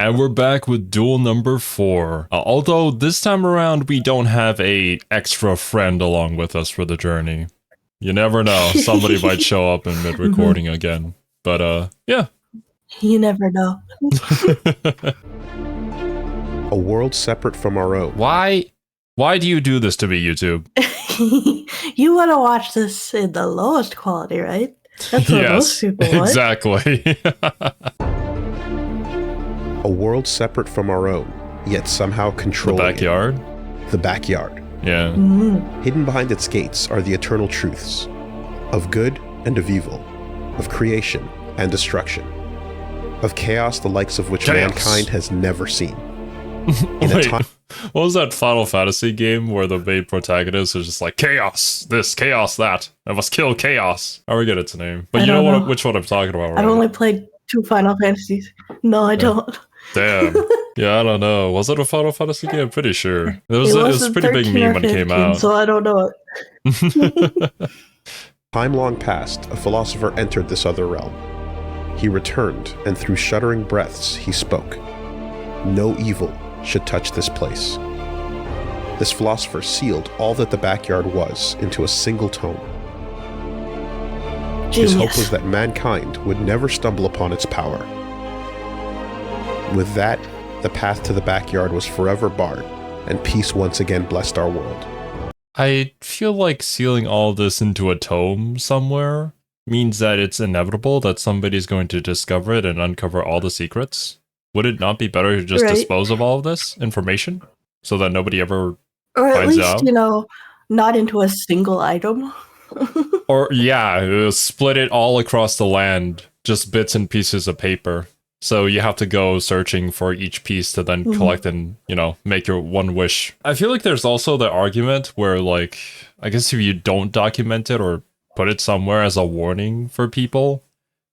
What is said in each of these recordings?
And we're back with duel number 4. Although this time around we don't have a extra friend along with us for the journey. You never know, somebody might show up in mid-recording again. But yeah. You never know. A world separate from our own. Why do you do this to me, YouTube? You want to watch this in the lowest quality, right? That's what most people want. Exactly. A world separate from our own, yet somehow controlling The backyard? The backyard. Yeah. Hidden behind its gates are the eternal truths of good and of evil, of creation and destruction, of chaos the likes of which mankind has never seen. Wait, what was that Final Fantasy game where the main protagonist is just like, chaos, this, chaos, that. I must kill chaos. I forget its name. But you know which one I'm talking about, right? I've only played 2 Final Fantasies. No, I don't. Damn. Yeah, I don't know. Was it a Final Fantasy game? I'm pretty sure. It was a pretty big meme when it came out. So I don't know it. Time long past, a philosopher entered this other realm. He returned, and through shuddering breaths he spoke. No evil should touch this place. This philosopher sealed all that the backyard was into a single tome. Genius. His hope was that mankind would never stumble upon its power. With that, the path to the backyard was forever barred, and peace once again blessed our world. I feel like sealing all this into a tome somewhere means that it's inevitable that somebody's going to discover it and uncover all the secrets. Would it not be better to just dispose of all of this information so that nobody ever or finds at least, out? You know, not into a single item. Or, yeah, split it all across the land, just bits and pieces of paper. So you have to go searching for each piece to then collect and, you know, make your one wish. I feel like there's also the argument where, like, I guess if you don't document it or put it somewhere as a warning for people,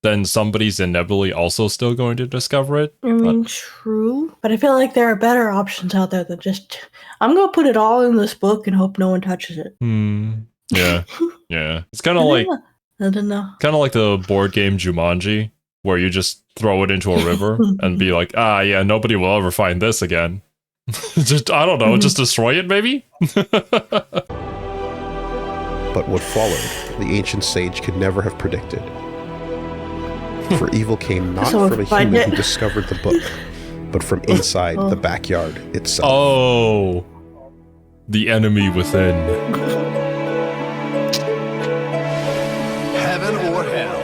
then somebody's inevitably also still going to discover it. I mean, true. But I feel like there are better options out there than just, I'm going to put it all in this book and hope no one touches it. Yeah. Yeah. It's kind of like, I don't know. Kind of like the board game Jumanji, where you just throw it into a river and be like, yeah, nobody will ever find this again. Just, I don't know, just destroy it maybe? But what followed, the ancient sage could never have predicted. For evil came not from a human who discovered the book, but from inside the backyard itself. Oh, the enemy within. Heaven or hell.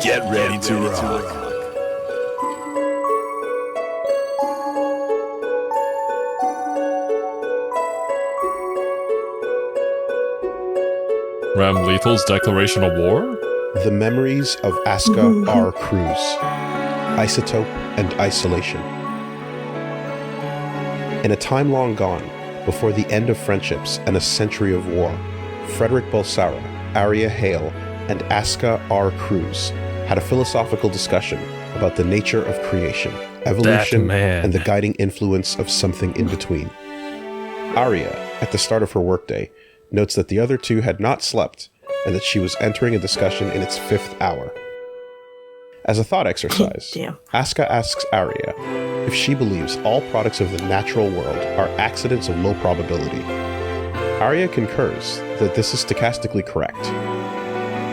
Get ready to rock. Ram Lethal's declaration of war? The memories of Asuka R. Cruz, Isotope and Isolation. In a time long gone, before the end of friendships and a century of war, Frederick Balsara, Aria Hale, and Asuka R. Cruz had a philosophical discussion about the nature of creation, evolution, and the guiding influence of something in between. Aria, at the start of her workday, notes that the other two had not slept and that she was entering a discussion in its 5th hour. As a thought exercise, Asuka asks Aria if she believes all products of the natural world are accidents of low probability. Aria concurs that this is stochastically correct.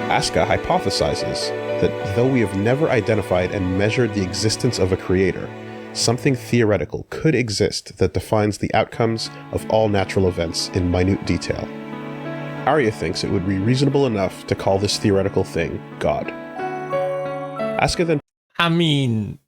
Asuka hypothesizes that though we have never identified and measured the existence of a creator, something theoretical could exist that defines the outcomes of all natural events in minute detail. Aria thinks it would be reasonable enough to call this theoretical thing God. Asuka then... I mean,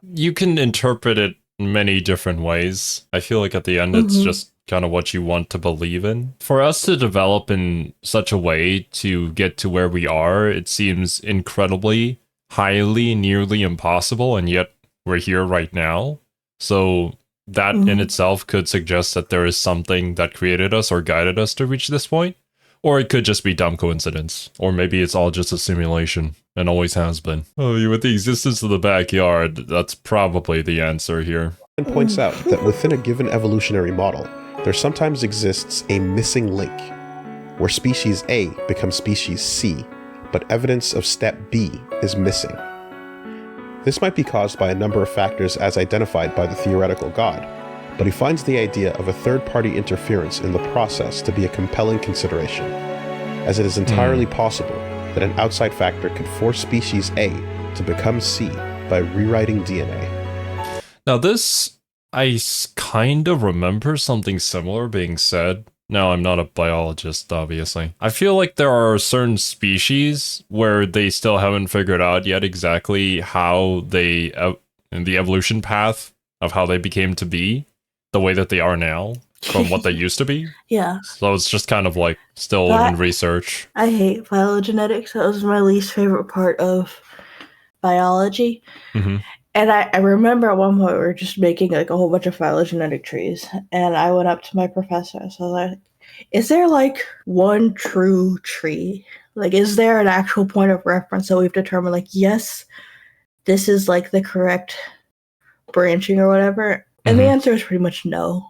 you can interpret it in many different ways. I feel like at the end it's just kind of what you want to believe in. For us to develop in such a way to get to where we are, it seems incredibly, highly, nearly impossible, and yet we're here right now. So that in itself could suggest that there is something that created us or guided us to reach this point. Or it could just be dumb coincidence. Or maybe it's all just a simulation, and always has been. Oh, with the existence of the backyard, that's probably the answer here. And points out that within a given evolutionary model, there sometimes exists a missing link, where species A becomes species C, but evidence of step B is missing. This might be caused by a number of factors as identified by the theoretical God, but he finds the idea of a third-party interference in the process to be a compelling consideration, as it is entirely possible that an outside factor could force species A to become C by rewriting DNA. Now this, I kind of remember something similar being said. No, I'm not a biologist, obviously. I feel like there are certain species where they still haven't figured out yet exactly how they, in the evolution path of how they became to be the way that they are now from what they used to be. Yeah. So it's just kind of like still in research. I hate phylogenetics. That was my least favorite part of biology. Mm-hmm. And I remember at one point we were just making like a whole bunch of phylogenetic trees. And I went up to my professor. So I was like, is there like one true tree? Like, is there an actual point of reference that we've determined, like, yes, this is like the correct branching or whatever? And the answer is pretty much no.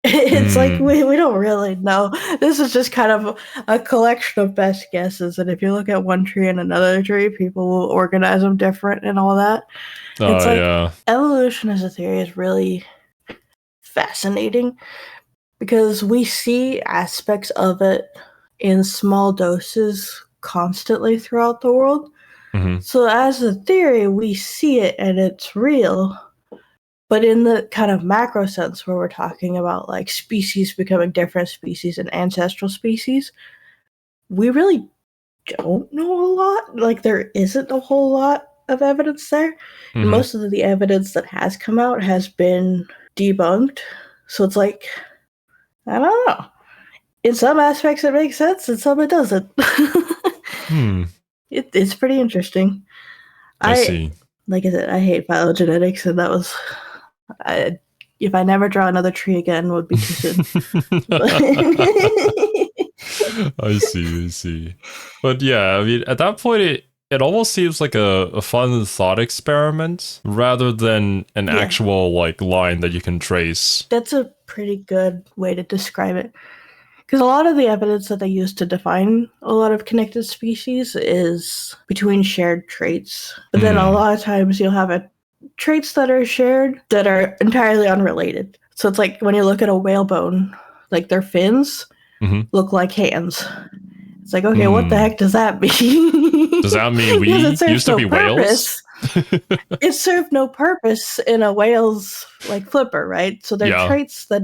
It's like we don't really know. This is just kind of a collection of best guesses. And if you look at one tree and another tree, people will organize them different and all that. It's like evolution as a theory is really fascinating because we see aspects of it in small doses constantly throughout the world. So as a theory, we see it and it's real. But in the kind of macro sense where we're talking about like species becoming different species and ancestral species, we really don't know a lot. Like there isn't a whole lot of evidence there. And most of the evidence that has come out has been debunked. So it's like, I don't know. In some aspects it makes sense, in some it doesn't. It's pretty interesting. I see. Like I said, I hate phylogenetics, and that was... if I never draw another tree again, would be too soon. I see. But yeah, I mean, at that point, it almost seems like a fun thought experiment rather than an actual like line that you can trace. That's a pretty good way to describe it. Because a lot of the evidence that they use to define a lot of connected species is between shared traits. But then a lot of times you'll have traits that are shared that are entirely unrelated. So it's like when you look at a whalebone, like their fins look like hands. It's like, okay, what the heck does that mean? Does that mean we used to be whales? It served no purpose in a whale's like flipper, right? So they're traits that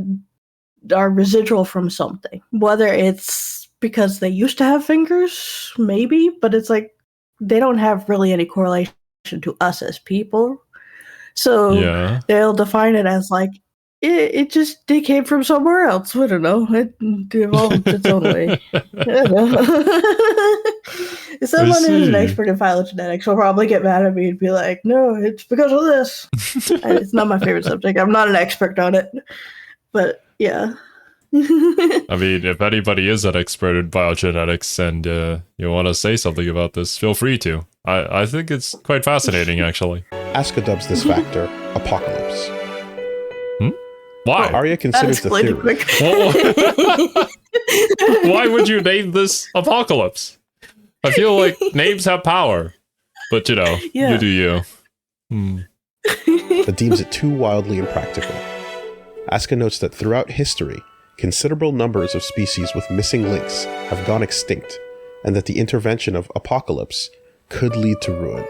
are residual from something. Whether it's because they used to have fingers, maybe, but it's like they don't have really any correlation to us as people. So they'll define it as like it came from somewhere else. I don't know. It evolved its own way. I don't know. Someone who's an expert in phylogenetics will probably get mad at me and be like, "No, it's because of this." It's not my favorite subject. I'm not an expert on it, but yeah. I mean, if anybody is an expert in biogenetics and you want to say something about this, feel free to. I think it's quite fascinating, actually. Asuka dubs this factor Apocalypse. Why? Arya considers the theory. Why would you name this Apocalypse? I feel like names have power, but you know, you do you. But deems it too wildly impractical. Asuka notes that throughout history, considerable numbers of species with missing links have gone extinct, and that the intervention of Apocalypse could lead to ruin.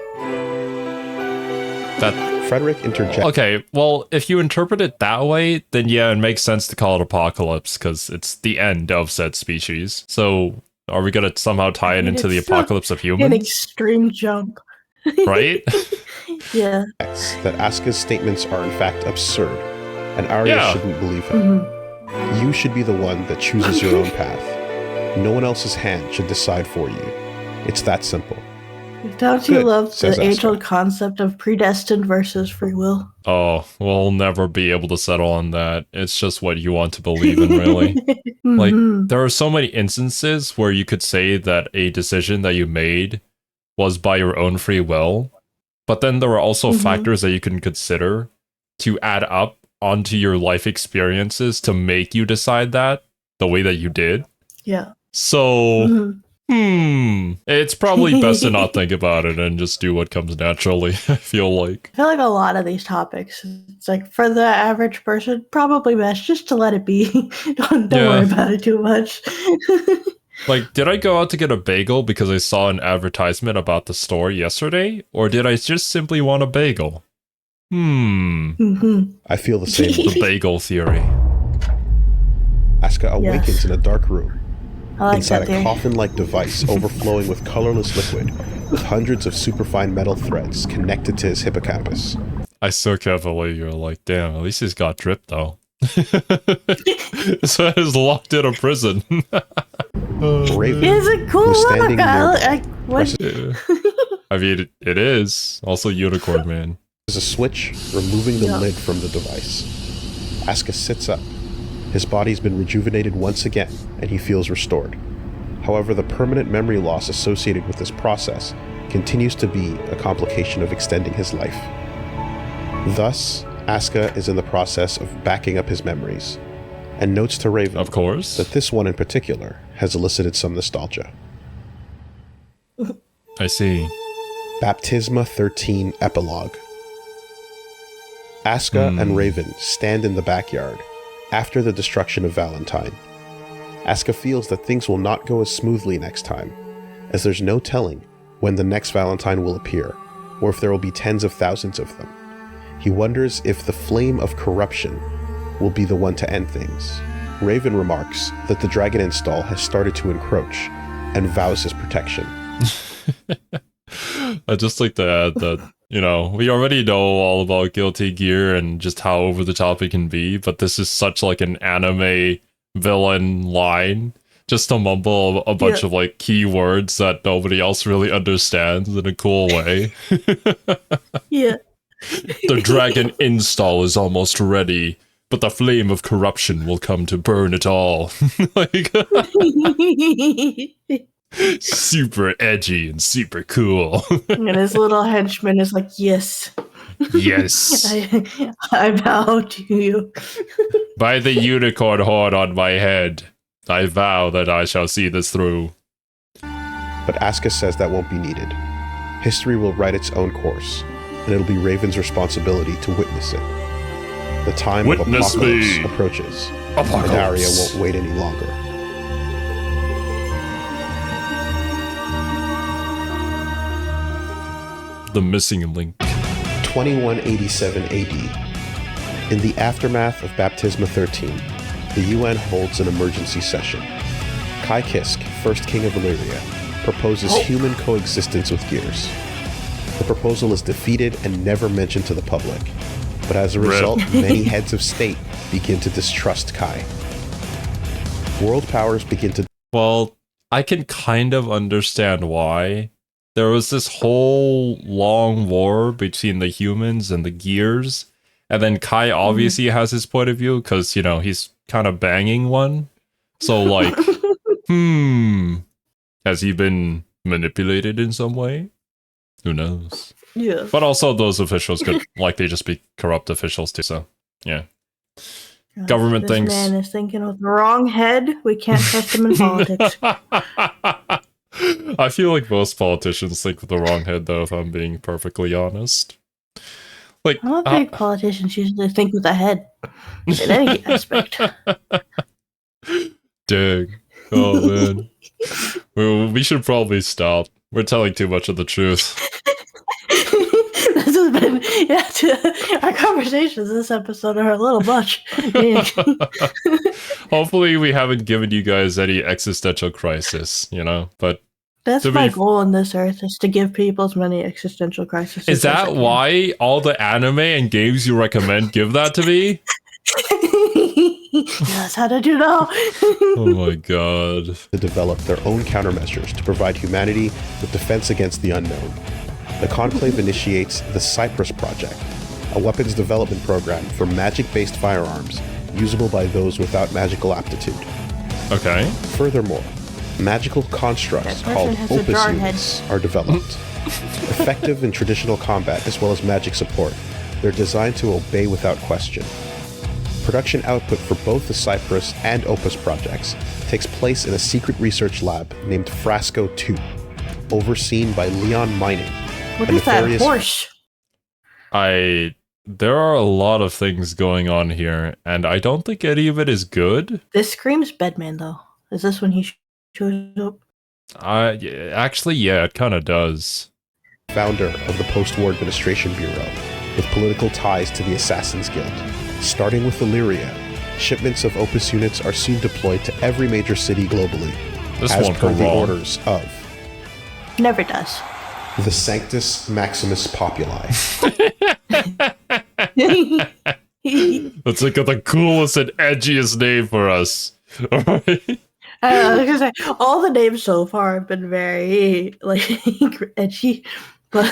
Frederick interjects. Okay, well, if you interpret it that way, then yeah, it makes sense to call it Apocalypse, because it's the end of said species. So, are we going to somehow tie it into the apocalypse of humans? An extreme jump. Right? Yeah. That Asuka's statements are in fact absurd, and Arya shouldn't believe him. You should be the one that chooses your own path. No one else's hand should decide for you. It's that simple. Don't you love the age-old concept of predestined versus free will? Oh, we'll never be able to settle on that. It's just what you want to believe in, really. Like, there are so many instances where you could say that a decision that you made was by your own free will, but then there are also factors that you can consider to add up onto your life experiences to make you decide that the way that you did. Yeah. So It's probably best to not think about it and just do what comes naturally, I feel like. I feel like a lot of these topics, it's like for the average person, probably best just to let it be. Don't worry about it too much. Like, did I go out to get a bagel because I saw an advertisement about the store yesterday? Or did I just simply want a bagel? I feel the same. The bagel theory. Asuka awakens in a dark room. Like inside a coffin-like device overflowing with colorless liquid, with hundreds of superfine metal threads connected to his hippocampus. I so can't believe you're like, damn, at least he's got drip, though. So he's locked in a prison. Raven is it cool? was standing nearby. I mean, it is. Also Unicorn Man. There's a switch removing the lid from the device. Asuka sits up. His body's been rejuvenated once again, and he feels restored. However, the permanent memory loss associated with this process continues to be a complication of extending his life. Thus, Asuka is in the process of backing up his memories, and notes to Raven, of course, that this one in particular has elicited some nostalgia. I see. Baptisma 13 Epilogue. Asuka and Raven stand in the backyard after the destruction of Valentine. Asuka feels that things will not go as smoothly next time, as there's no telling when the next Valentine will appear, or if there will be tens of thousands of them. He wonders if the flame of corruption will be the one to end things. Raven remarks that the dragon install has started to encroach, and vows his protection. I'd just like to add that, you know, we already know all about Guilty Gear and just how over the top it can be, but this is such like an anime villain line, just to mumble a bunch of like keywords that nobody else really understands in a cool way. The dragon install is almost ready, but the flame of corruption will come to burn it all. Like, super edgy and super cool. And his little henchman is like, yes. Yes. I bow to you. By the unicorn horn on my head, I vow that I shall see this through. But Asuka says that won't be needed. History will write its own course, and it'll be Raven's responsibility to witness it. The time of apocalypse approaches, and Arya won't wait any longer. The missing link. 2187 AD. In the aftermath of Baptisma 13, the UN holds an emergency session. Kai Kisk, first king of Illyria, proposes human coexistence with gears. The proposal is defeated and never mentioned to the public, but as a result, many heads of state begin to distrust Kai. World powers begin to... Well, I can kind of understand why. There was this whole long war between the humans and the gears, and then Kai obviously has his point of view, because, you know, he's kind of banging one. So, like, has he been manipulated in some way? Who knows? Yeah. But also those officials could likely just be corrupt officials too, so, yeah. Government this thinks... man is thinking with the wrong head. We can't trust him in politics. I feel like most politicians think with the wrong head, though, if I'm being perfectly honest. Like, I don't think politicians usually think with the head in any aspect. Dang. Oh, man. Well, we should probably stop. We're telling too much of the truth. This has been... our conversations this episode are a little much. Hopefully we haven't given you guys any existential crisis, you know, but... That's my goal on this earth, is to give people as many existential crises. Is that why all the anime and games you recommend give that to me? Yes, how did you know? Oh my god. To develop their own countermeasures to provide humanity with defense against the unknown. The Conclave initiates the Cypress Project, a weapons development program for magic-based firearms usable by those without magical aptitude. Okay. Furthermore, magical constructs called opus units are developed. Effective in traditional combat as well as magic support, they're designed to obey without question. Production output for both the Cypress and Opus projects takes place in a secret research lab named Frasco 2, overseen by Leon Mining. What a is that nefarious- horse? There are a lot of things going on here, and I don't think any of it is good. This screams Bedman, though. Is this when he shows up? Actually, yeah, it kind of does. Founder of the Post-War Administration Bureau, with political ties to the Assassin's Guild. Starting with Illyria, shipments of Opus units are soon deployed to every major city globally, This as won't per go the wrong. orders of Never does. the Sanctus Maximus Populi. That's like the coolest and edgiest name for us. Alright? I was gonna say, all the names so far have been very, like, edgy, but...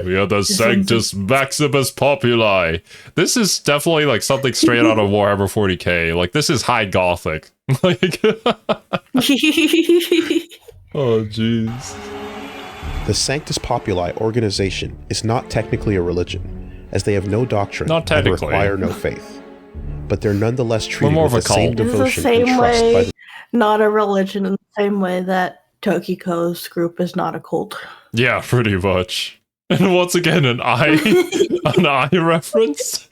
We are the Sanctus Maximus Populi. This is definitely like something straight out of Warhammer 40k. Like, this is high gothic. Like, oh, jeez. The Sanctus Populi organization is not technically a religion, as they have no doctrine Not and technically. require no faith. But they're nonetheless treated more with of the a same cult. It's the devotion and same trust by way, the not a religion in the same way that Tokiko's group is not a cult. Yeah, pretty much. And once again, an eye reference.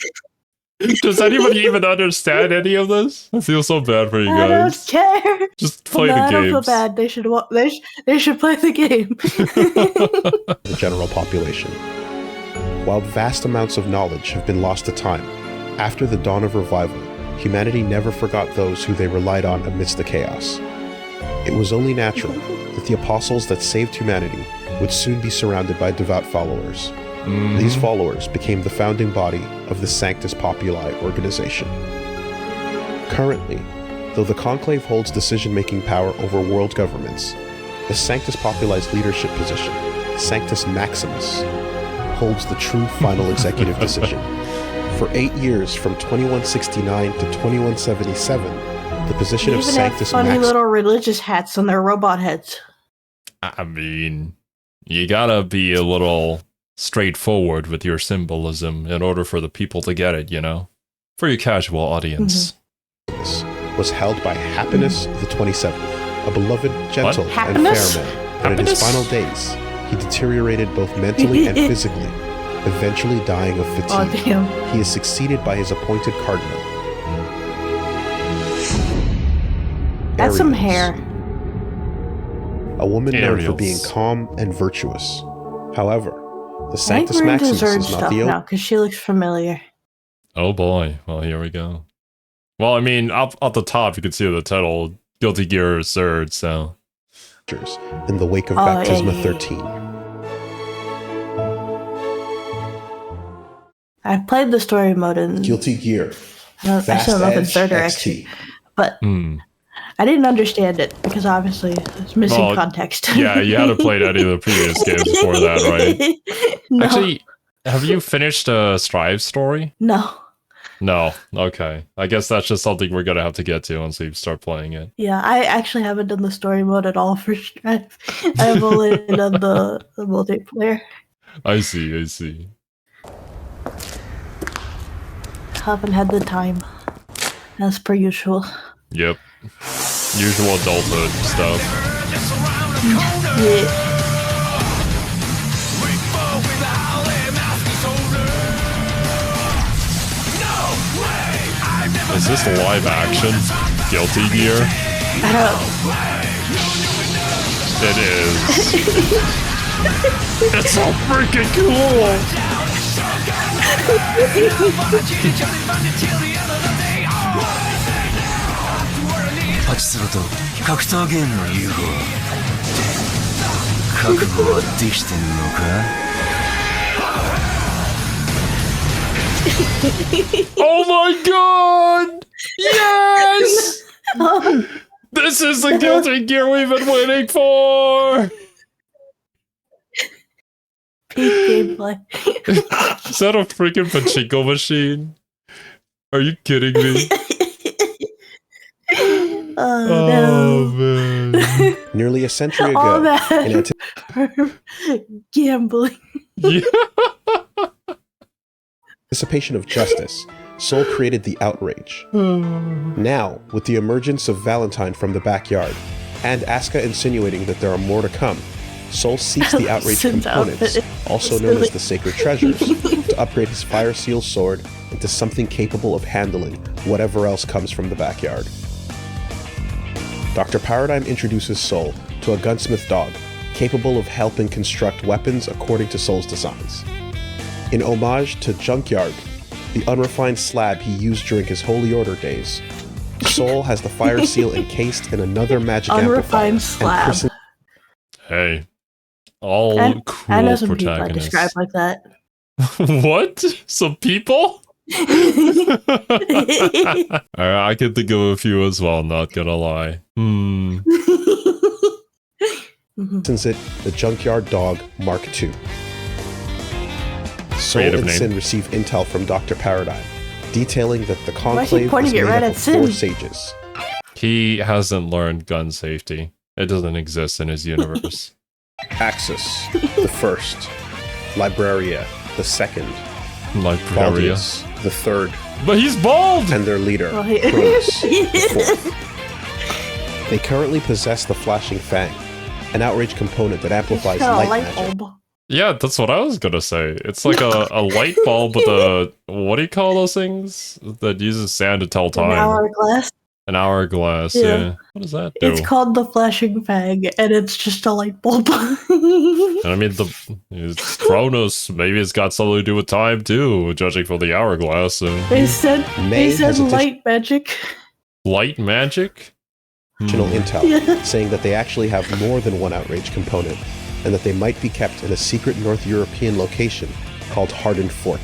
Does anybody even understand any of this? I feel so bad for you I don't guys. care. Just play No, the I don't feel games. bad. They should they should play the game. the general population. While vast amounts of knowledge have been lost to time, after the dawn of revival, humanity never forgot those who they relied on amidst the chaos. It was only natural that the apostles that saved humanity would soon be surrounded by devout followers. These followers became the founding body of the Sanctus Populi organization. Currently, though the Conclave holds decision-making power over world governments, the Sanctus Populi's leadership position, Sanctus Maximus, holds the true final executive decision. For 8 years, from 2169 to 2177, the position They of even have Sanctus funny Maximus little religious hats on their robot heads. I mean, you gotta be a little straightforward with your symbolism in order for the people to get it, you know? For your casual audience. was held by Happiness the 27th, a beloved, gentle, and Happiness? fair man. But in his Happiness? final days, he deteriorated both mentally and physically, eventually dying of fatigue. Oh damn! He is succeeded by his appointed cardinal. That's some Arians, hair. a woman known for Ariels. being calm and virtuous. However, the I think Sanctus we're into Maximus Zerd is not stuff the now because she looks familiar. Oh boy. Well, here we go. Well, I mean, up at the top, you can see the title, Guilty Gear Zerd, so. Avengers in the wake of Oh, Baptisma yeah. 13. I played the story mode in. Guilty Gear, I Fast still don't know if Edge it's Zerd or XT, XT. but Hmm. I didn't understand it because obviously it's missing Well, context. Yeah, you hadn't played any of the previous games before that, right? No, Actually, have you finished Strive's story? no. No. Okay. I guess that's just something we're gonna have to get to once we start playing it. Yeah, I actually haven't done the story mode at all for Strive. I've only done the multiplayer. I see. Haven't had the time, as per usual. Yep. Usual adulthood stuff. Yeah. Is this live action? Guilty Gear? I don't. It is. It's so freaking cool! パチスロと格闘ゲームの融合覚悟はできてんのか Oh my god! Yes! This is the Guilty Gear we've been waiting for! Peak gameplay. Is that a freaking pachinko machine? Are you kidding me? Oh, Oh no. man. Nearly a century All ago, that in gambling. Yeah. anticipation of justice, Soul created the outrage. Now, with the emergence of Valentine from the backyard, and Asuka insinuating that there are more to come, Soul seeks the outrage Sin's components, outfit. also known as the sacred treasures, to upgrade his Fire Seal sword into something capable of handling whatever else comes from the backyard. Dr. Paradigm introduces Soul to a gunsmith dog, capable of helping construct weapons according to Soul's designs. In homage to Junkyard, the unrefined slab he used during his Holy Order days, Soul has the Fire Seal encased in another magic Unrefined amplifier and slab. Hey. All I cool know some people I protagonists. describe like that. What? Some people? I can think of a few as well, not gonna lie. Since it the Junkyard Dog Mark II. Soul Creative and name. Sin receive intel from Dr. Paradigm, detailing that the Why is he Conclave pointing is it made right up at of Sin? 4 sages. He hasn't learned gun safety. It doesn't exist in his universe. Axis, the first. Libraria, the second. Libraria. Baldius, the third. But he's bald! And their leader, Well, he- Cronus, the fourth. They currently possess the Flashing Fang, an outrage component that amplifies Got a light light magic. bulb. Yeah, that's what I was gonna say. It's like a light bulb with a... What do you call those things? That uses sand to tell An time. hourglass. An hourglass, Yeah. yeah. What does that do? It's called the flashing fang, and it's just a light bulb. And I mean, it's Cronus. Maybe it's got something to do with time too, judging from the hourglass. They said May they said has light magic. Light magic? additional intel, Yeah. saying that they actually have more than one outrage component, and that they might be kept in a secret North European location called Hardened Fort.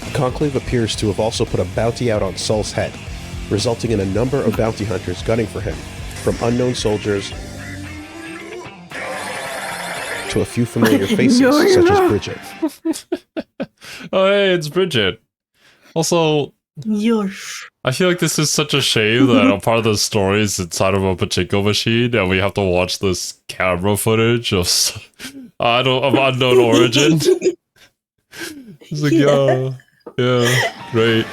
The Conclave appears to have also put a bounty out on Soul's head, resulting in a number of bounty hunters gunning for him, from unknown soldiers to a few familiar faces, such as Bridget. Oh, hey, it's Bridget. Also, Yosh. I feel like this is such a shame that a part of the story is inside of a pachinko machine, and we have to watch this camera footage of of unknown origin. It's like, yeah, great.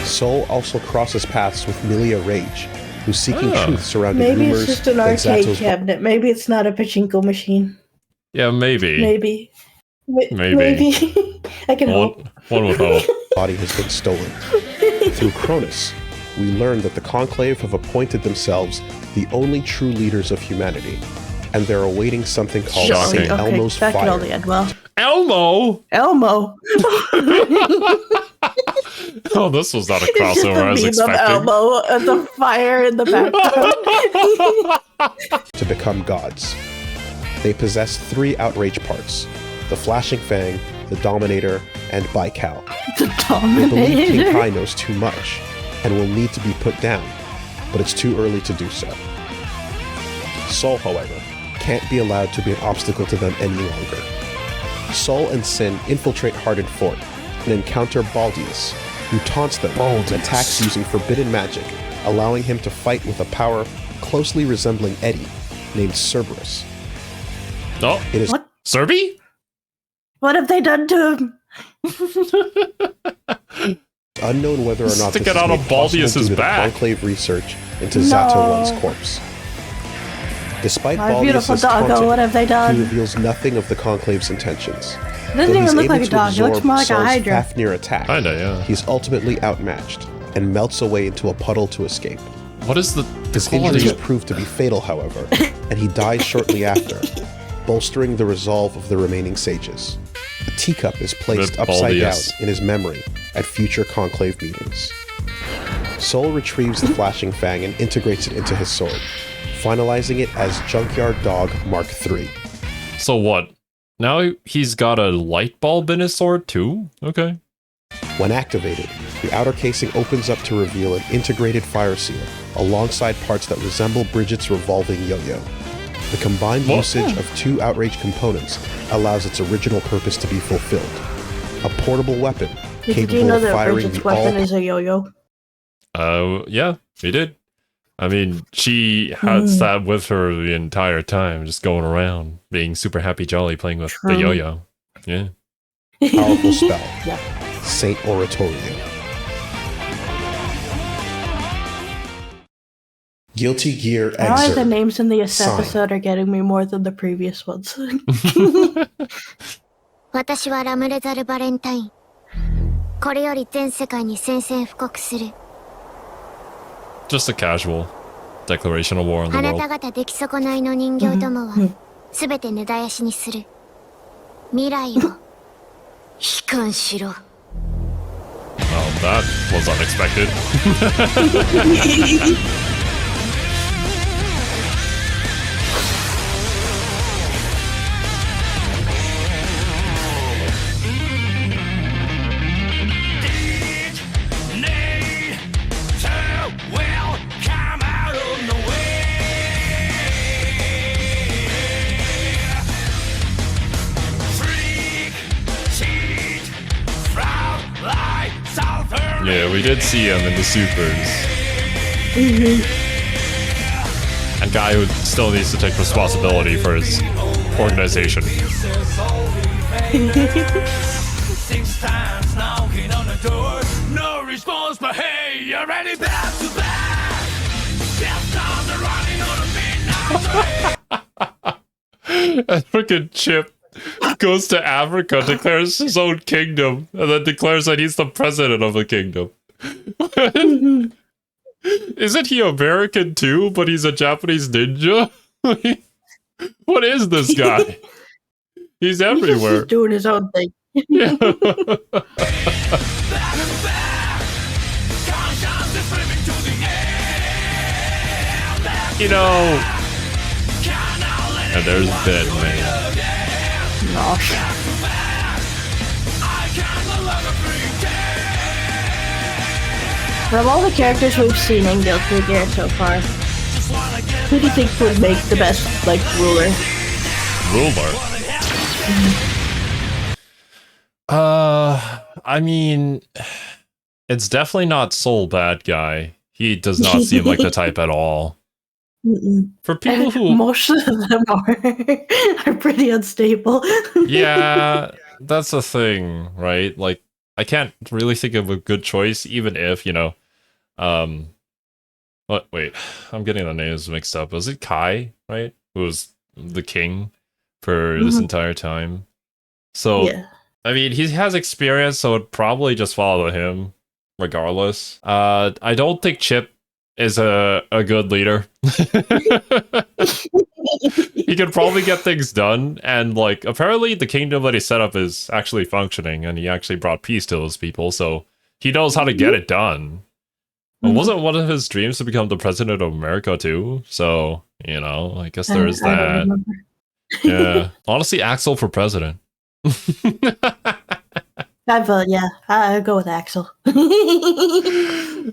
Soul also crosses paths with Milia Rage, who's seeking Ah. truth surrounding Maybe rumors it's just an that arcade Zato's cabinet. Maybe it's not a pachinko machine. Yeah, maybe. Maybe. Maybe. Maybe. I can hope. One would hope. body has been stolen. Through Cronus, we learn that the Conclave have appointed themselves the only true leaders of humanity, and they're awaiting something called Shocking. St. Elmo's that could only Fire. end well. Elmo! Elmo. Oh, this was not a It's just crossover I was meme of expecting. Elmo and the fire in the background. To become gods. They possess 3 outrage parts: the Flashing Fang, the Dominator, and Baikal. The They believe King Dominator. Kai knows too much and will need to be put down, but it's too early to do so. Soul, however, can't be allowed to be an obstacle to them any longer. Soul and Sin infiltrate Hardened Fort and encounter Baldius, who taunts them and attacks using forbidden magic, allowing him to fight with a power closely resembling Eddie, named Cerberus. Oh, It is What? Serby? What have they done to him? unknown whether or not Stick this it is out made of possible Baldius's due to the back. Conclave research into No. Zato 1's corpse. Despite My beautiful Baldius's doggo, taunting, what have they he done? reveals nothing of the Conclave's intentions. It doesn't Though he's even look able like a to dog. It looks absorb more like a Soul's hydra. Fafnir attack, Kinda, yeah. he's ultimately outmatched and melts away into a puddle to escape. What is the His quality? injuries prove to be fatal, however, and he dies shortly after, bolstering the resolve of the remaining sages. A teacup is placed Rip upside down Baldius. in his memory at future Conclave meetings. Soul retrieves the Flashing Fang and integrates it into his sword, finalizing it as Junkyard Dog Mark III. So what? Now he's got a light bulb in his sword too? Okay. When activated, the outer casing opens up to reveal an integrated fire seal alongside parts that resemble Bridget's revolving yo-yo. The combined What? usage of 2 outrage components allows its original purpose to be fulfilled. A portable weapon Did you capable know of that firing Bridget's the weapon all is a yo-yo? Yeah, he did. I mean, she has that with her the entire time, just going around, being super happy, jolly, playing with the True. yo-yo. Yeah. Powerful spell. Yeah. Saint Oratorio. Guilty Gear I like the Exrd. names in this Sign. episode are getting me more than the previous ones. 私はラムレザル・バレンタイン。これより全世界に宣戦布告する。 Just a casual declaration of war on the あな world. た方出来損ないの人形どもは全て根絶やしにする。未来を悲観しろ。 Well, that was unexpected. Yeah, we did see him in the supers. A guy who still needs to take responsibility for his organization. 6 times knocking on the door. No response, but hey, you're ready back to back. Death times are running on a midnight train. And freaking Chip goes to Africa, declares his own kingdom, and then declares that he's the president of the kingdom. Isn't he American too, but he's a Japanese ninja? What is this guy? He's everywhere. Just doing his own thing. Yeah. You know, and there's Ben, man. Gosh. From all the characters we've seen in Guilty Gear so far, who do you think would make the best, like, ruler? Ruler? I mean, it's definitely not Soul Bad Guy. He does not seem like the type at all. Mm-mm. For people who... Most of them are pretty unstable. Yeah, that's the thing, right? Like, I can't really think of a good choice, even if, you know, wait, I'm getting the names mixed up. Was it Kai, right? Who was the king for this entire time? So, Yeah. I mean, he has experience, so it'd probably just follow him, regardless. I don't think Chip is a good leader. He could probably get things done, and like apparently the kingdom that he set up is actually functioning, and he actually brought peace to those people, so he knows how to get it done. Well, wasn't one of his dreams to become the president of America too? So, you know, I guess there is I don't that. remember. Yeah. Honestly, Axel for president. I vote, yeah. I'll go with Axel.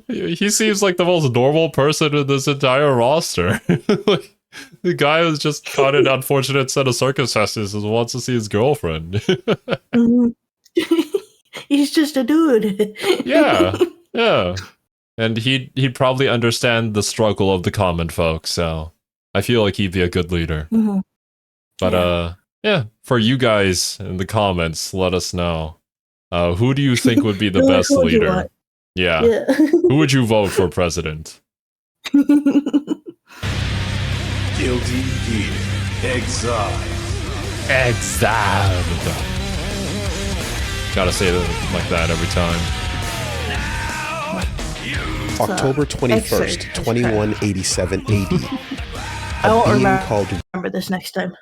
He seems like the most normal person in this entire roster. Like, the guy who's just caught an unfortunate set of circumstances and wants to see his girlfriend. Mhm. He's just a dude. Yeah, yeah. And he'd probably understand the struggle of the common folk, so I feel like he'd be a good leader. Mhm. But yeah, for you guys in the comments, let us know. Who do you think would be the best Who would you leader? want? Yeah. Yeah. Who would you vote for president? Guilty Gear Exrd. Exiled. Gotta say it like that every time. October 21st, Exrd. 2187 AD. I won't A being remember called this next time.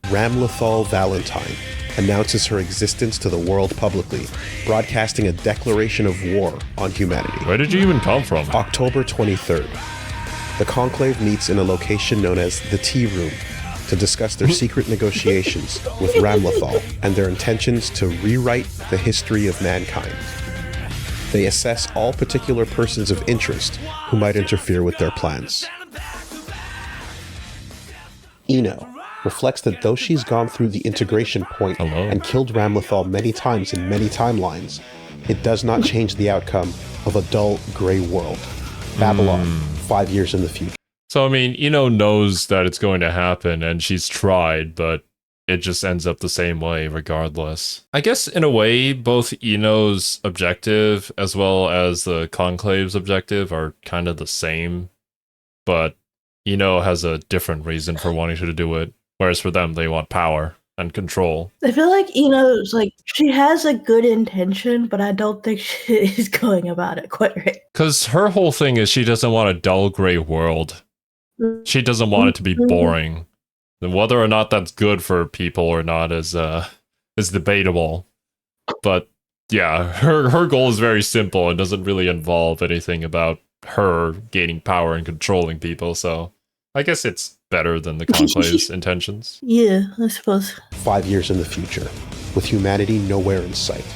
Ramlethal Valentine announces her existence to the world publicly, broadcasting a declaration of war on humanity. Where did you even come from? October 23rd. The conclave meets in a location known as the Tea Room to discuss their secret negotiations with Ramlethal and their intentions to rewrite the history of mankind. They assess all particular persons of interest who might interfere with their plans. Eno reflects that though she's gone through the integration point Hello. and killed Ramlethal many times in many timelines, it does not change the outcome of a dull, gray world. Babylon, 5 years in the future. So, I mean, Eno knows that it's going to happen, and she's tried, but it just ends up the same way regardless. I guess in a way, both Ino's objective as well as the Conclave's objective are kind of the same, but Ino has a different reason for wanting to do it, whereas for them, they want power and control. I feel like Ino's like, she has a good intention, but I don't think she is going about it quite right. Because her whole thing is she doesn't want a dull gray world. She doesn't want it to be boring. And whether or not that's good for people or not is debatable. But yeah, her goal is very simple and doesn't really involve anything about her gaining power and controlling people, so I guess it's better than the Conclave's intentions. Yeah, I suppose. 5 years in the future, with humanity nowhere in sight.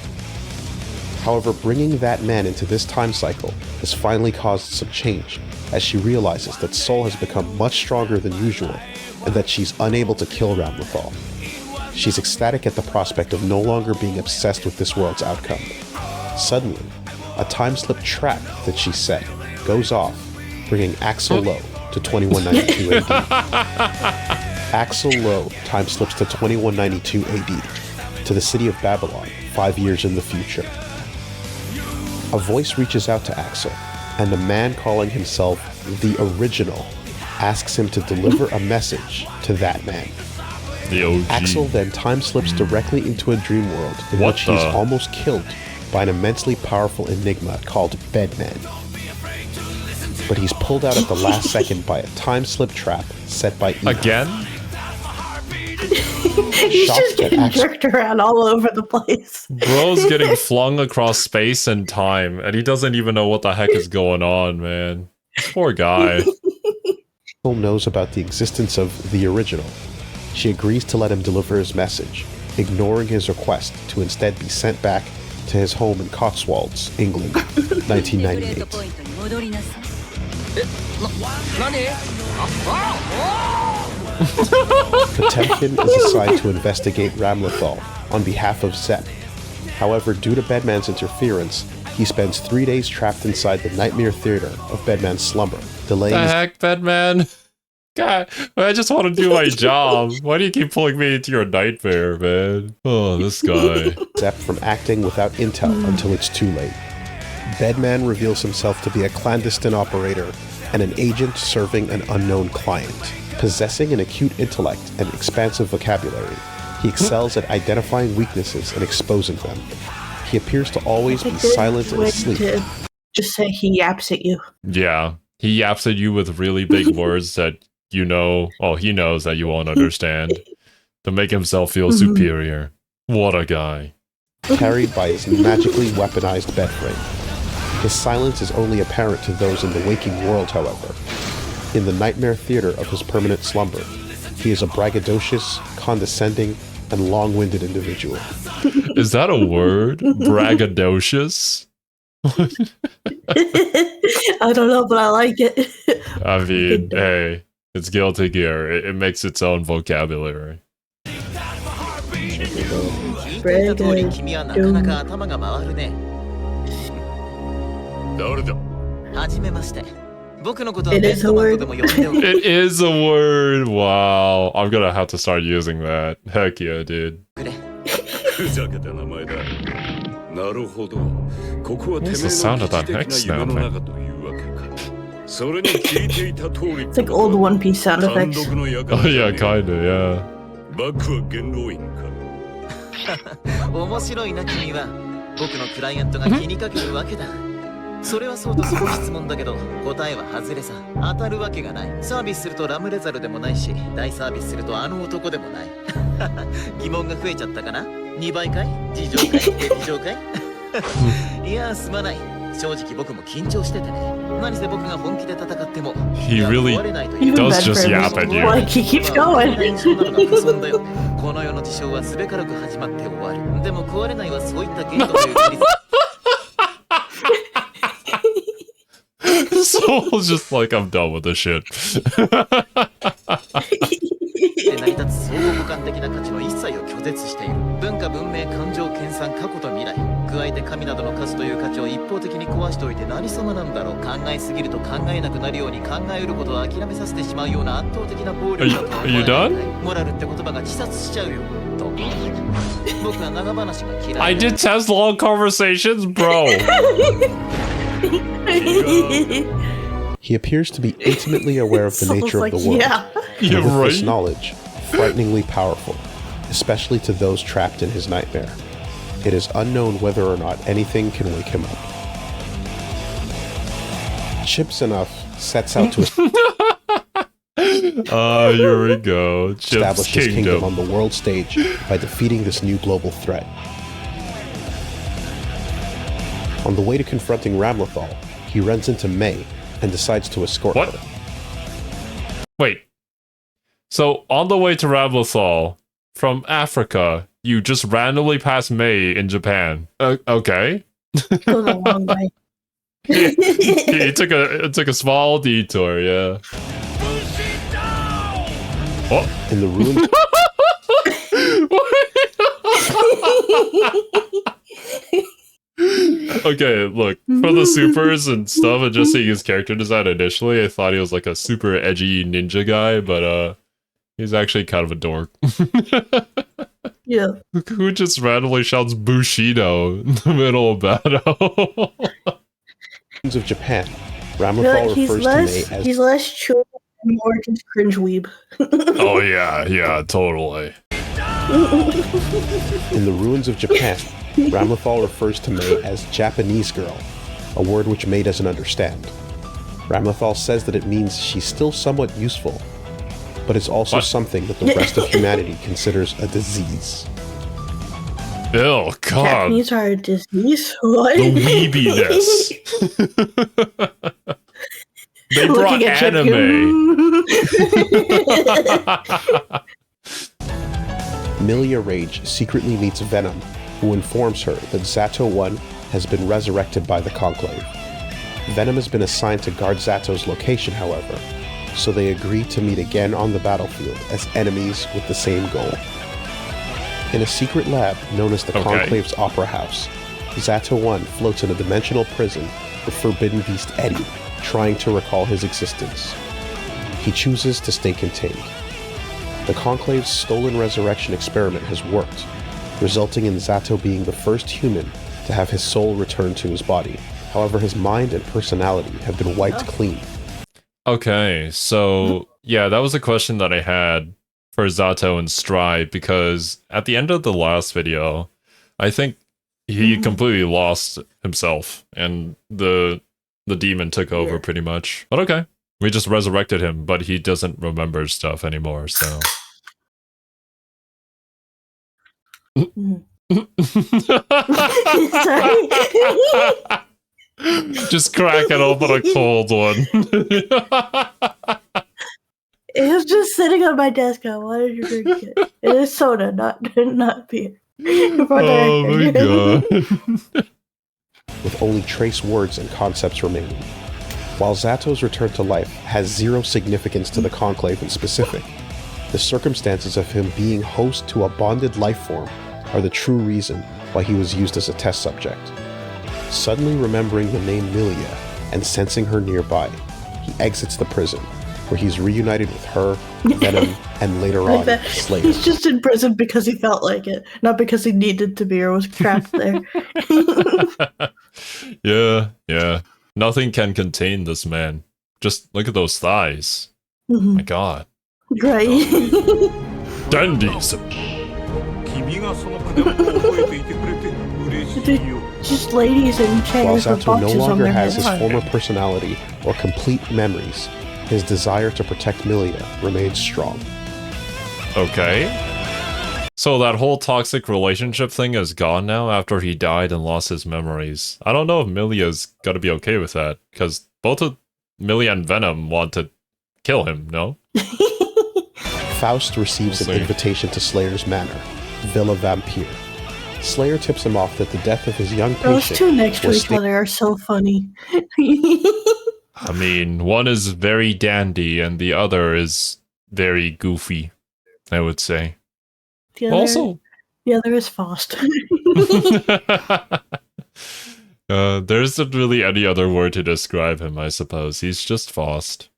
However, bringing that man into this time cycle has finally caused some change, as she realizes that Sol has become much stronger than usual, and that she's unable to kill Ramlethal. She's ecstatic at the prospect of no longer being obsessed with this world's outcome. Suddenly, a time-slip trap that she set goes off, bringing Axel Low to 2192 AD. Axel Low time-slips to 2192 AD, to the city of Babylon, 5 years in the future. A voice reaches out to Axel, and a man calling himself the Original asks him to deliver a message to that man. The OG. Axel then time-slips directly into a dream world in which he's almost killed by an immensely powerful enigma called Bedman. But he's pulled out at the last second by a time-slip trap set by Ino. Again? He's just getting jerked around all over the place. Bro's getting flung across space and time, and he doesn't even know what the heck is going on, man. Poor guy. Axel knows about the existence of the Original. She agrees to let him deliver his message, ignoring his request to instead be sent back to his home in Cotswolds, England, 1998. Potemkin is assigned to investigate Ramlethal on behalf of Zep. However, due to Bedman's interference, he spends 3 days trapped inside the Nightmare Theater of Bedman's slumber, delaying The heck, Bedman? God, I just want to do my job. Why do you keep pulling me into your nightmare, man? Oh, this guy. Zep from acting without intel until it's too late. Bedman reveals himself to be a clandestine operator and an agent serving an unknown client. Possessing an acute intellect and expansive vocabulary, he excels at identifying weaknesses and exposing them. He appears to always be silent and asleep. Just say he yaps at you. Yeah, he yaps at you with really big words that you know, well, he knows that you won't understand, to make himself feel superior. What a guy. Carried by his magically weaponized bed frame. His silence is only apparent to those in the waking world, however. In the Nightmare Theater of his permanent slumber, he is a braggadocious, condescending, and long-winded individual. Is that a word? Braggadocious? I don't know, but I like it. I mean, hey, it's Guilty Gear. It makes its own vocabulary. 聞いていた通り君はなかなか頭が回るね。誰だ？はじめまして。僕のことはベストマンとでも呼んでおく。It is a word. Wow. I'm gonna have to start using that. Heck yeah, dude. ふざけた名前だ。なるほど。ここはてめえの What's the sound of that 基地 hex 的な now, 夢の man? 中というわけか。それに聞いていた通り。It's like old One Piece sound effects. Oh yeah, kinda, yeah. バックは元老院か。面白いな君は。僕のクライアントが気にかけるわけだ。それはそうとする質問だけど、答えは外れさ。当たるわけがない。サービスするとラムレザルでもないし、大サービスするとあの男でもない。疑問が増えちゃったかな ?2 倍かい事情かい劇場かいいや、すまない。正直僕も緊張しててね。何せ僕が本気で戦っても。He really does just yap at you. Like, he keeps going. この世の事象はすべからく始まって終わる。でも壊れないはそういったゲートというリズム。So just like I'm done with this shit. 成り立つ相互補完的な価値の一切を拒絶している。文化文明感情研鑽過去と未来、加えて神などの数という価値を一方的に壊しておいて何様なんだろう。考えすぎると考えなくなるように考えうることを諦めさせてしまうような圧倒的な暴力だとは思えない。モラルって言葉が自殺しちゃうよと。僕は長話が嫌い。I detest long conversations, bro. He appears to be intimately aware of the nature of the world. Yeah. Yeah, And with this right. knowledge, frighteningly powerful, especially to those trapped in his nightmare. It is unknown whether or not anything can wake him up. Chips Enough sets out to Here we go. Chips establish his kingdom Kingdom. on the world stage by defeating this new global threat. On the way to confronting Ramlethal, he runs into May and decides to escort What? her. Wait. So, on the way to Ramlethal, from Africa, you just randomly pass May in Japan. Okay. Goes a long way. It took a small detour, yeah. Oh. In the ruins Okay, look, for the supers and stuff, and just seeing his character design initially, I thought he was like a super edgy ninja guy, but he's actually kind of a dork. Yeah. Who just randomly shouts Bushido in the middle of battle? of Japan, I Ramlethal feel like refers to May as he's less chill and more just cringe weeb. Oh yeah, totally. in the ruins of Japan. Ramlethal refers to May as Japanese girl, a word which May doesn't understand. Ramlethal says that it means she's still somewhat useful, but it's also What? something that the rest of humanity considers a disease. Oh god. Japanese are a disease? What? The weebiness. They brought Looking at anime. Milia Rage secretly meets Venom, who informs her that Zato 1 has been resurrected by the Conclave. Venom has been assigned to guard Zato's location, however, so they agree to meet again on the battlefield as enemies with the same goal. In a secret lab known as the Okay. Conclave's Opera House, Zato 1 floats in a dimensional prison with Forbidden Beast Eddie, trying to recall his existence. He chooses to stay contained. The Conclave's stolen resurrection experiment has worked, resulting in Zato being the first human to have his soul returned to his body. However, his mind and personality have been wiped clean. Okay, so yeah, that was a question that I had for Zato and Stride, because at the end of the last video, I think he completely lost himself and the demon took over pretty much. But okay, we just resurrected him, but he doesn't remember stuff anymore, so. Just cracking open a cold one. It was just sitting on my desk. I wanted to drink it. It is soda, not beer. Oh my god. With only trace words and concepts remaining. While Zato's return to life has zero significance to the Conclave in specific, the circumstances of him being host to a bonded life form are the true reason why he was used as a test subject. Suddenly remembering the name Milia and sensing her nearby, he exits the prison, where he's reunited with her, Venom, and later on, Slayer. He's just in prison because he felt like it, not because he needed to be or was trapped there. Yeah. Nothing can contain this man. Just look at those thighs. My god. Right. Dandies. 君がその筆を覚えていてくれて嬉しいよ Just ladies in While chairs with Zato no boxes on longer their has his heads. former personality or complete memories, his desire to protect Milia remains strong. Okay. So that whole toxic relationship thing is gone now after he died and lost his memories. I don't know if Milia's gonna be okay with that, because both of Milia and Venom want to kill him, no? Faust receives We'll an see. invitation to Slayer's manor, Villa Vampire. Slayer tips him off that the death of his young Those patient two next to was each other are so funny. I mean, one is very dandy and the other is very goofy. I would say. The other, Also, the other is Faust. there isn't really any other word to describe him, I suppose. He's just Faust.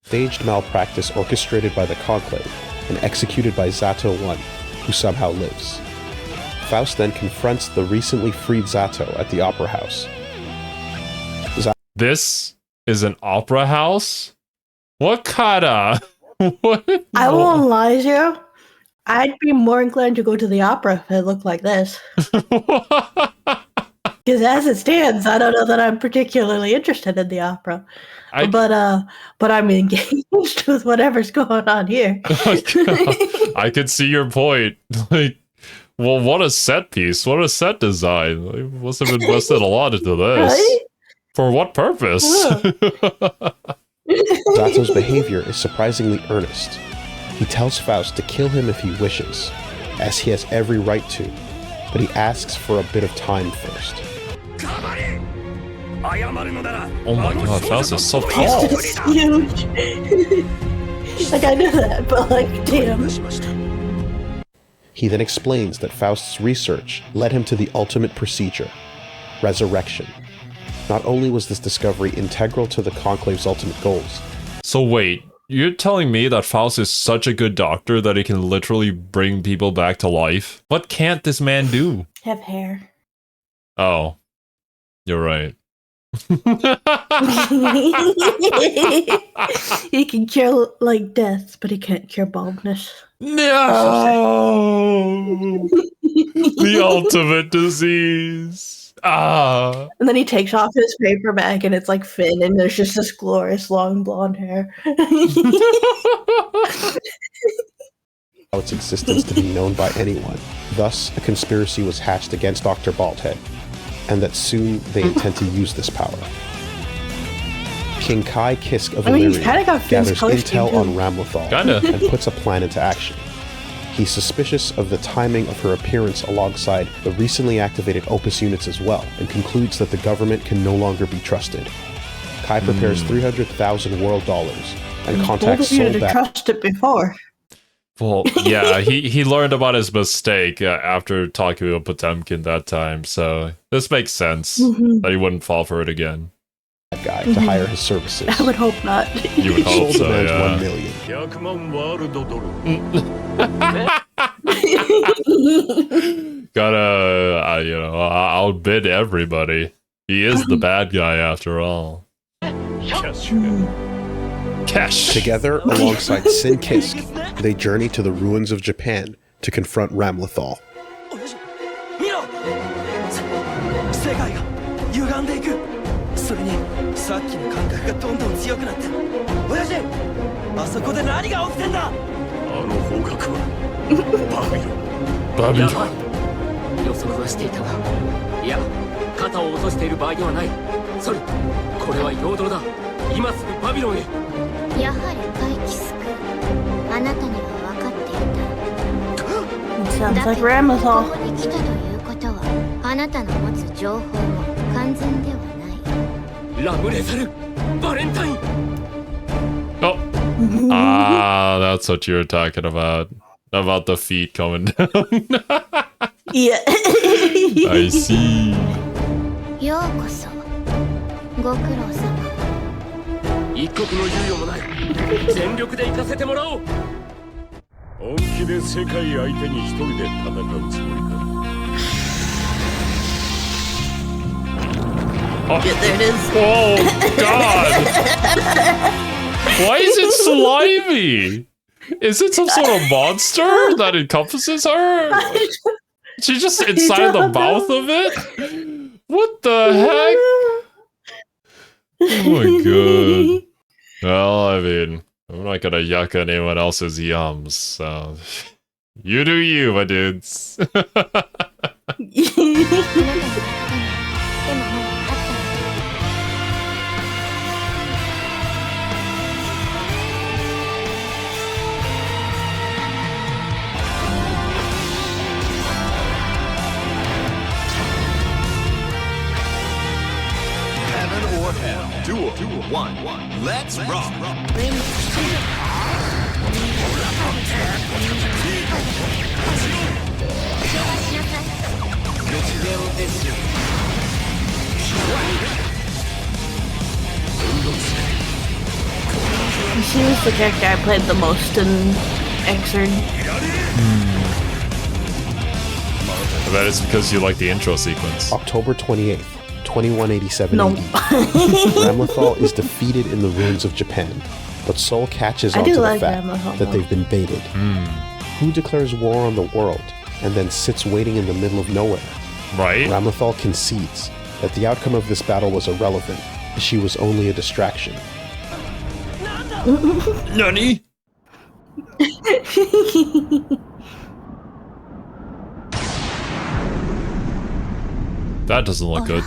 Staged malpractice orchestrated by the Conclave and executed by Zato I, who somehow lives. Faust then confronts the recently freed Zato at the Opera House. This is an opera house? What kinda? What? I won't lie to you. I'd be more inclined to go to the opera if it looked like this. Because as it stands, I don't know that I'm particularly interested in the opera. But I'm engaged with whatever's going on here. I could see your point. Like, well, what a set piece. What a set design. They must have invested a lot into this. Right? For what purpose? Zato's behavior is surprisingly earnest. He tells Faust to kill him if he wishes, as he has every right to, but he asks for a bit of time first. Oh my god, Faust is so tall. It's huge. Like, I knew that, but like, damn. He then explains that Faust's research led him to the ultimate procedure, resurrection. Not only was this discovery integral to the Conclave's ultimate goals. So wait, you're telling me that Faust is such a good doctor that he can literally bring people back to life? What can't this man do? Have hair. Oh, you're right. He can cure like death, but he can't cure baldness. No! The ultimate disease. Ah. And then he takes off his paper bag and it's like Finn and there's just this glorious long blonde hair. Its existence to be known by anyone. Thus, a conspiracy was hatched against Dr. Baldhead, and that soon they intend to use this power. King Kai Kisk of Illyria gathers intel on Ramlethal and puts a plan into action. He's suspicious of the timing of her appearance alongside the recently activated Opus units as well, and concludes that the government can no longer be trusted. Kai prepares $300,000 world and contacts Soul to trust it before. Well, yeah, he learned about his mistake after talking with Potemkin that time, so this makes sense that he wouldn't fall for it again. That guy to hire his services. I would hope not. You would hope so, demands yeah. 1 million. Gotta, outbid everybody. He is the bad guy after all. Cash. Together, alongside Sin Kisk, they journey to the ruins of Japan to confront Ramlethal. It sounds like Ramlethal. Oh. Ah, that's what you were talking about. About the feet coming down. Yeah. I see. Yeah, there it is. Oh, God! Why is it slimy? Is it some sort of monster that encompasses her? She's just inside the mouth of it? What the heck? Oh my god. Well, I mean, I'm not gonna yuck anyone else's yums, so... You do you, my dudes. Duel 1. Let's rock. She was the character I played the most in GGXrd. I bet it's because you like the intro sequence. October 28th, 2187 No. AD. Ramlethal is defeated in the ruins of Japan, but Sol catches on to the fact that they've been baited. Who declares war on the world and then sits waiting in the middle of nowhere? Right? Ramlethal concedes that the outcome of this battle was irrelevant. She was only a distraction. Nani? That doesn't look good.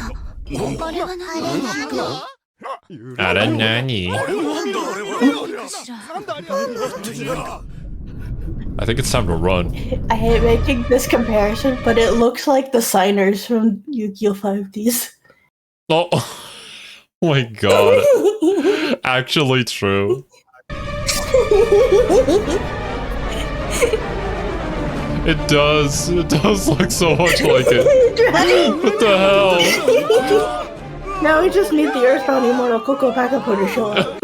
Ara nani? I think it's time to run. I hate making this comparison, but it looks like the signers from Yu-Gi-Oh! 5Ds. Oh, oh my god. Actually true. It does. It does look so much like it. What the hell? Now we just need the Earthbound Immortal Coco Pakapo to show up.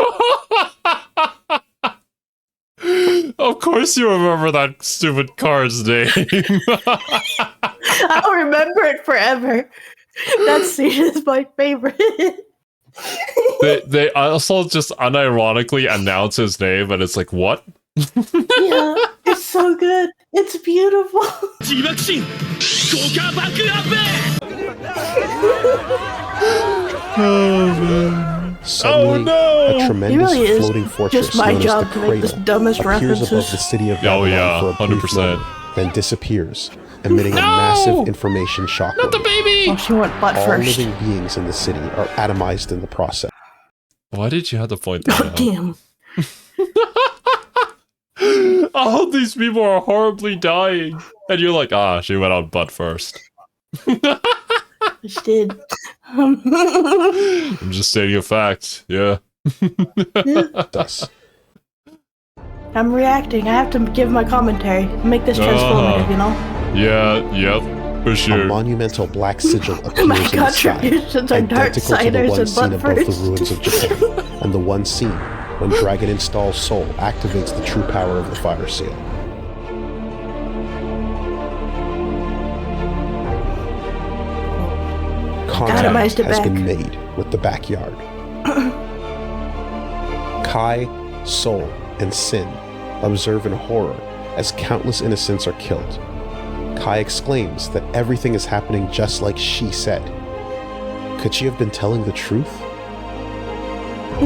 Of course you remember that stupid card's name. I'll remember it forever. That scene is my favorite. They also just unironically announce his name, and it's like, what? Yeah, it's so good. It's beautiful. Oh, man. Suddenly, Oh, no! a tremendous It really is floating fortress just my known job as to the make this Cradle dumbest appears references. above the city of Oh, Babylon yeah, for a brief 100%. moment, then disappears, emitting a No! massive information shockwave. Not the baby! Oh, she went butt All first. living beings in the city are atomized in the process. Why did you have to point that Oh, out? damn. All of these people are horribly dying. And you're like, ah, she went out butt first. She did. I'm just stating a fact. Yeah. Thus, I'm reacting. I have to give my commentary. Make this transformative, you know? Yeah, yep, for a sure. monumental black sigil appears My in the sky, contributions are dark identical to the siders one and seen butt above the first. ruins of Japan, and the one seen when Dragon Install's soul activates the true power of the Fire Seal. Contact Atomized it has back. been made with the backyard. Kai, Soul, and Sin observe in horror as countless innocents are killed. Kai exclaims that everything is happening just like she said. Could she have been telling the truth?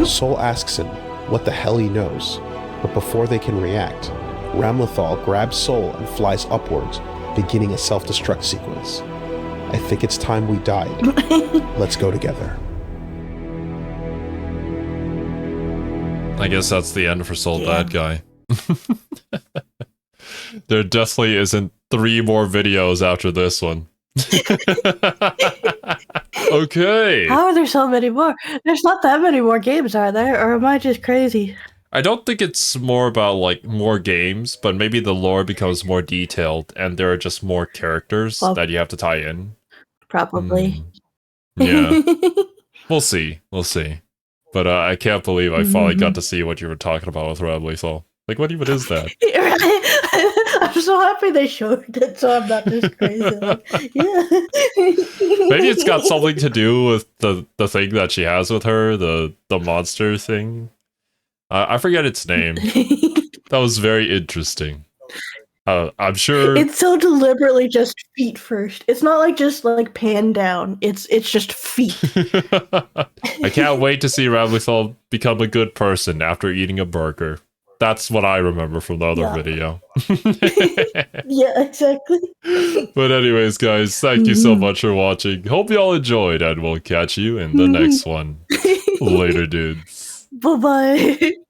Soul asks him what the hell he knows, but before they can react, Ramlethal grabs Soul and flies upwards, beginning a self-destruct sequence. I think it's time we died. Let's go together. I guess that's the end for Soul Yeah. Bad Guy. There definitely isn't 3 more videos after this one. Okay. How are there so many more? There's not that many more games, are there? Or am I just crazy? I don't think it's more about, like, more games, but maybe the lore becomes more detailed, and there are just more characters Well, that you have to tie in. Probably. Yeah. We'll see. We'll see. But I can't believe I finally got to see what you were talking about with Red Lethal. Like, what even is that? I'm so happy they showed it, so I'm not just crazy. Like, yeah. Maybe it's got something to do with the thing that she has with her, the monster thing. I forget its name. That was very interesting. I'm sure It's so deliberately just feet first. It's not like just like pan down. It's just feet. I can't wait to see Ramlethal become a good person after eating a burger. That's what I remember from the other Yeah. video. Yeah, exactly. But anyways, guys, thank you so much for watching. Hope you all enjoyed, and we'll catch you in the next one. Later, dudes. Bye bye.